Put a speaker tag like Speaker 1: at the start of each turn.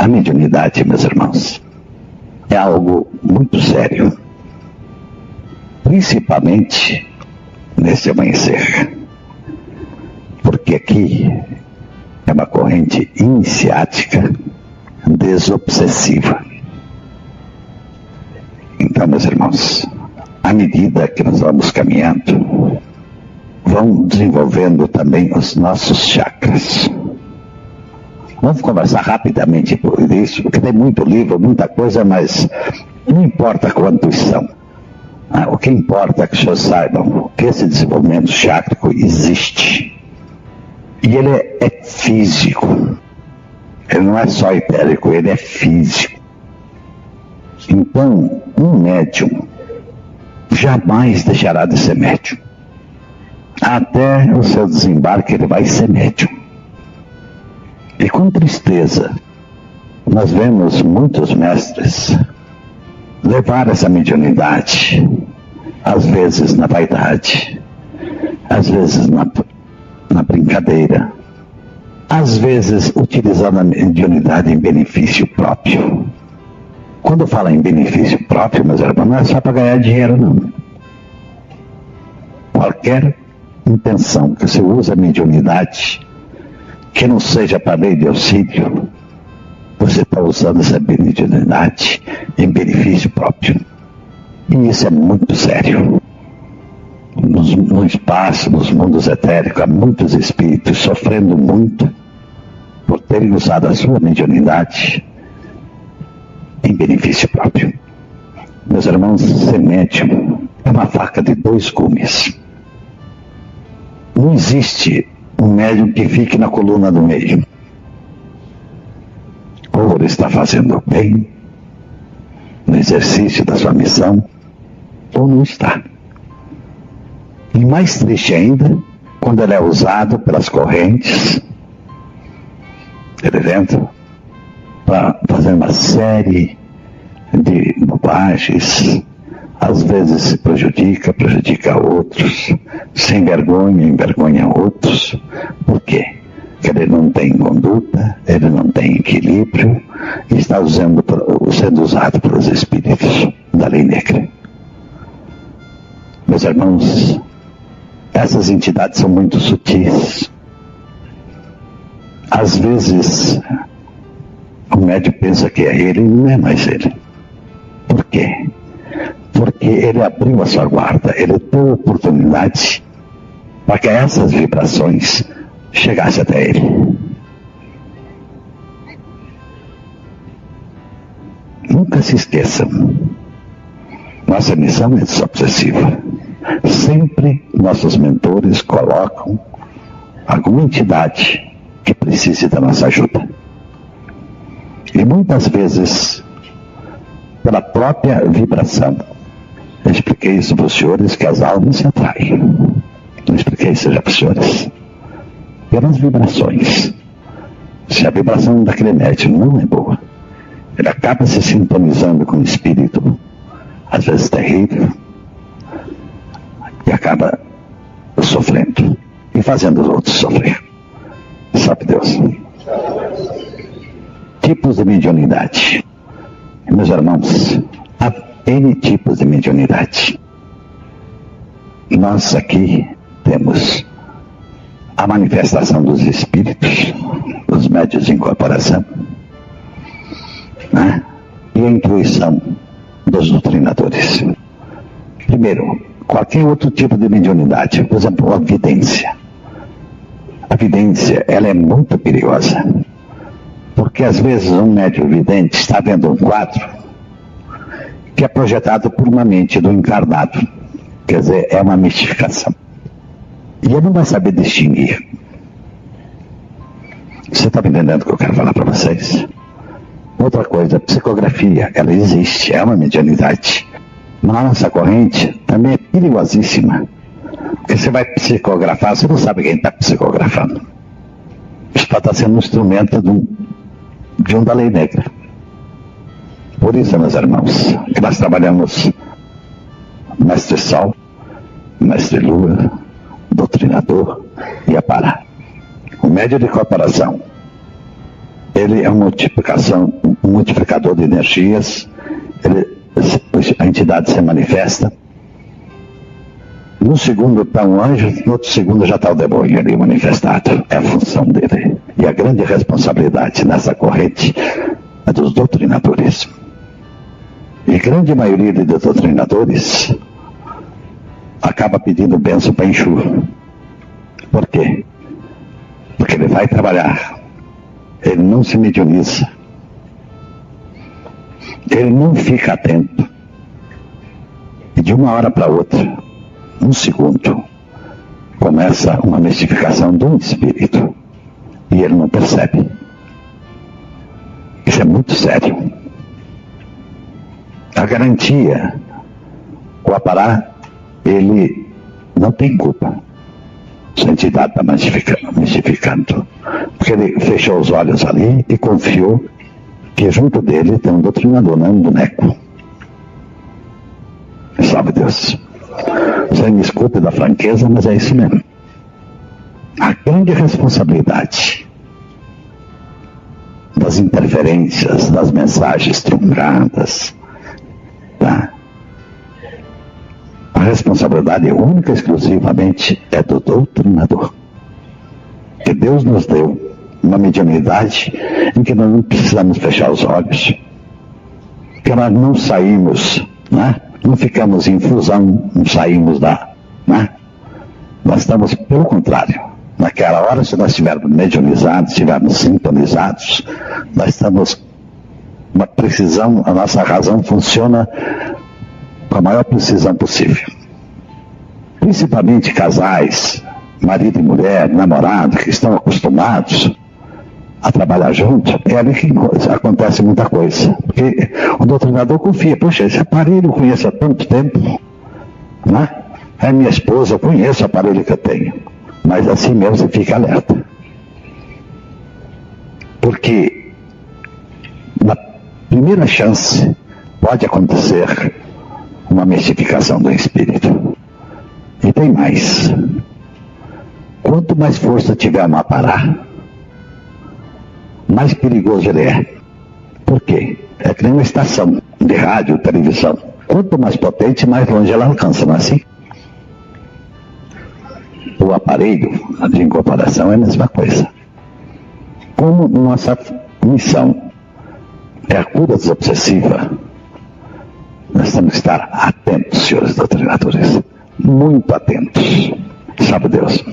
Speaker 1: A mediunidade, meus irmãos, é algo muito sério, principalmente nesse amanhecer, porque aqui é uma corrente iniciática desobsessiva. Então, meus irmãos, à medida que nós vamos caminhando, vão desenvolvendo também os nossos chakras. Vamos conversar rapidamente por isso, porque tem muito livro, muita coisa, mas não importa quantos são. O que importa é que os senhores saibam que esse desenvolvimento chácrico existe. E ele é físico. Ele não é só etérico, ele é físico. Então, um médium jamais deixará de ser médium. Até o seu desembarque ele vai ser médium. E com tristeza, nós vemos muitos mestres levar essa mediunidade, às vezes na vaidade, às vezes na brincadeira, às vezes utilizando a mediunidade em benefício próprio. Quando fala em benefício próprio, meus irmãos, não é só para ganhar dinheiro, não. Qualquer intenção que você use a mediunidade, que não seja para lei de auxílio, você está usando essa mediunidade em benefício próprio. E isso é muito sério. No espaço, nos mundos etéricos, há muitos espíritos sofrendo muito por terem usado a sua mediunidade em benefício próprio. Meus irmãos, ser médium é uma faca de dois gumes. Não existe um médium que fique na coluna do meio. Ou ele está fazendo bem no exercício da sua missão, ou não está. E mais triste ainda, quando ele é usado pelas correntes, ele entra para fazer uma série de bobagens, às vezes se prejudica outros, sem vergonha, envergonha outros. Por quê? Porque ele não tem conduta, ele não tem equilíbrio, e está sendo usado pelos espíritos da lei negra. Meus irmãos, essas entidades são muito sutis. Às vezes, o médium pensa que é ele e não é mais ele. Por quê? Porque ele abriu a sua guarda, ele deu oportunidade para que essas vibrações chegassem até ele. Nunca se esqueçam, nossa missão é desobsessiva. Sempre nossos mentores colocam alguma entidade que precise da nossa ajuda. E muitas vezes, pela própria vibração. Eu expliquei isso para os senhores, que as almas se atraem. Eu expliquei isso já para os senhores. Pelas vibrações. Se a vibração daquele médium não é boa, ele acaba se sintonizando com o espírito, às vezes terrível, e acaba sofrendo e fazendo os outros sofrer. Sabe Deus? Tipos de mediunidade. Meus irmãos, há N tipos de mediunidade. Nós aqui temos a manifestação dos espíritos, dos médiuns de incorporação, né? E a intuição dos doutrinadores. Primeiro, qualquer outro tipo de mediunidade, por exemplo, a vidência. A vidência, ela é muito perigosa, porque às vezes um médium vidente está vendo um quadro que é projetado por uma mente do encarnado. Quer dizer, é uma mistificação. E ele não vai saber distinguir. Você está me entendendo o que eu quero falar para vocês? Outra coisa, a psicografia, ela existe, é uma mediunidade. Mas a nossa corrente também é perigosíssima. Porque você vai psicografar, você não sabe quem está psicografando. Isso pode estar sendo um instrumento de um da lei negra. Por isso, meus irmãos, que nós trabalhamos Mestre Sol, Mestre Lua, Doutrinador e Apará. O médium de incorporação ele é um multiplicador de energias, a entidade se manifesta. No segundo está um anjo, no outro segundo já está o demônio ali manifestado. É a função dele. E a grande responsabilidade nessa corrente é dos doutrinadores. E a grande maioria dos doutrinadores acaba pedindo bênção para Exu. Por quê? Porque ele vai trabalhar. Ele não se mediuniza. Ele não fica atento. E de uma hora para outra, um segundo, começa uma mistificação de um espírito. E ele não percebe. Isso é muito sério. A garantia, o Apará, ele não tem culpa. Essa entidade está mistificando. Porque ele fechou os olhos ali e confiou que junto dele tem um doutrinador, não é um boneco. Salve Deus. Você me escuta da franqueza, mas é isso mesmo. A grande responsabilidade das interferências, das mensagens truncadas, tá? A responsabilidade única e exclusivamente é do doutrinador. Que Deus nos deu uma mediunidade em que nós não precisamos fechar os olhos, que nós não saímos, né? Não ficamos em fusão, não saímos né? Nós estamos, pelo contrário, naquela hora, se nós estivermos mediunizados, estivermos sintonizados, nós estamos uma precisão, a nossa razão funciona com a maior precisão possível. Principalmente casais, marido e mulher, namorado, que estão acostumados a trabalhar junto, é ali que acontece muita coisa. Porque o doutrinador confia, poxa, esse aparelho eu conheço há tanto tempo, né? É minha esposa, eu conheço o aparelho que eu tenho. Mas assim mesmo você fica alerta. Porque na primeira chance pode acontecer uma mistificação do espírito. E tem mais. Quanto mais força tiver no Apará, mais perigoso ele é. Por quê? É que nem uma estação de rádio, televisão. Quanto mais potente, mais longe ela alcança, não é assim? O aparelho de incorporação é a mesma coisa. Como nossa missão é a cura desobsessiva, nós temos que estar atentos, senhores doutrinadores. Muito atentos. Sabe Deus.